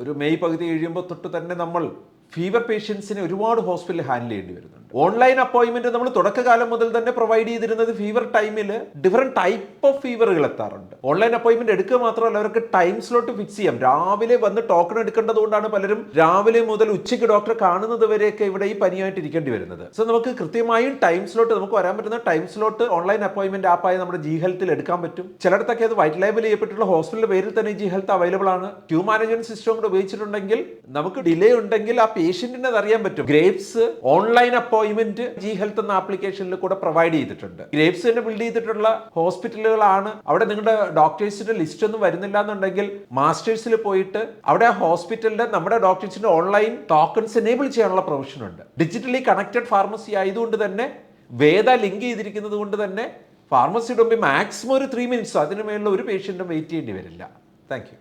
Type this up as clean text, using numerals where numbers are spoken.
ഒരു മെയ് പകുതി കഴിയുമ്പോൾ തൊട്ട് തന്നെ നമ്മൾ ഫീവർ പേഷ്യൻസിനെ ഒരുപാട് ഹോസ്പിറ്റലിൽ ഹാൻഡിൽ ചെയ്യേണ്ടി വരുന്നുണ്ട്. ഓൺലൈൻ അപ്പോയിൻമെന്റ് നമ്മൾ തുടക്കകാലം മുതൽ തന്നെ പ്രൊവൈഡ് ചെയ്തിരുന്നത് ഫീവർ ടൈമിൽ ഡിഫറെന്റ് ടൈപ്പ് ഓഫ് ഫീവറുകൾ എത്താറുണ്ട്. ഓൺലൈൻ അപ്പോയിൻമെന്റ് എടുക്കുക മാത്രമല്ല, അവർക്ക് ടൈം സ്ലോട്ട് ഫിക്സ് ചെയ്യാം. രാവിലെ വന്ന് ടോക്കൺ എടുക്കേണ്ടത് കൊണ്ടാണ് പലരും രാവിലെ മുതൽ ഉച്ചയ്ക്ക് ഡോക്ടറെ കാണുന്നത് വരെയൊക്കെ ഇവിടെ ഈ പനിയായിട്ട് ഇരിക്കേണ്ടി വരുന്നത്. സോ നമുക്ക് കൃത്യമായും ടൈം സ്ലോട്ട്, നമുക്ക് വരാൻ പറ്റുന്ന ടൈം സ്ലോട്ട് ഓൺലൈൻ അപ്പോയിൻമെന്റ് ആപ്പായി നമ്മുടെ ജി ഹെൽത്തിൽ എടുക്കാൻ പറ്റും. ചിലയിടത്തൊക്കെ അത് വൈറ്റ് ലേബൽ ചെയ്യപ്പെട്ടിട്ടുള്ള ഹോസ്പിറ്റലിന്റെ പേരിൽ തന്നെ ജി ഹെൽത്ത് അവൈലബിൾ ആണ്. ക്യൂ മാനേജ്മെന്റ് സിസ്റ്റം കൂടെ ഉപയോഗിച്ചിട്ടുണ്ടെങ്കിൽ നമുക്ക് ഡിലേ ഉണ്ടെങ്കിൽ ആ പേഷ്യന്റിനെ അത് അറിയാൻ പറ്റും. ഗ്രേപ്സ് ഓൺലൈൻ അപ്പോയിൻമെന്റ് ജി ഹെൽത്ത് എന്ന ആപ്ലിക്കേഷനിൽ കൂടെ പ്രൊവൈഡ് ചെയ്തിട്ടുണ്ട്. ഗ്രേപ്സ് തന്നെ ബിൽഡ് ചെയ്തിട്ടുള്ള ഹോസ്പിറ്റലുകളാണ്. അവിടെ നിങ്ങളുടെ ഡോക്ടേഴ്സിന്റെ ലിസ്റ്റ് ഒന്നും വരുന്നില്ല എന്നുണ്ടെങ്കിൽ മാസ്റ്റേഴ്സിൽ പോയിട്ട് അവിടെ ആ ഹോസ്പിറ്റലിന്റെ നമ്മുടെ ഡോക്ടേഴ്സിന്റെ ഓൺലൈൻ ടോക്കൺസ് എനേബിൾ ചെയ്യാനുള്ള പ്രൊവിഷൻ ഉണ്ട്. ഡിജിറ്റലി കണക്റ്റഡ് ഫാർമസി ആയതുകൊണ്ട് തന്നെ വേദ ലിങ്ക് ചെയ്തിരിക്കുന്നത് കൊണ്ട് തന്നെ ഫാർമസിയുടെ മുമ്പിൽ മാക്സിമം ഒരു 3 മിനിറ്റ്സ് അതിന് മേലുള്ള ഒരു പേഷ്യന്റും വെയിറ്റ് ചെയ്യേണ്ടി വരില്ല. Thank you.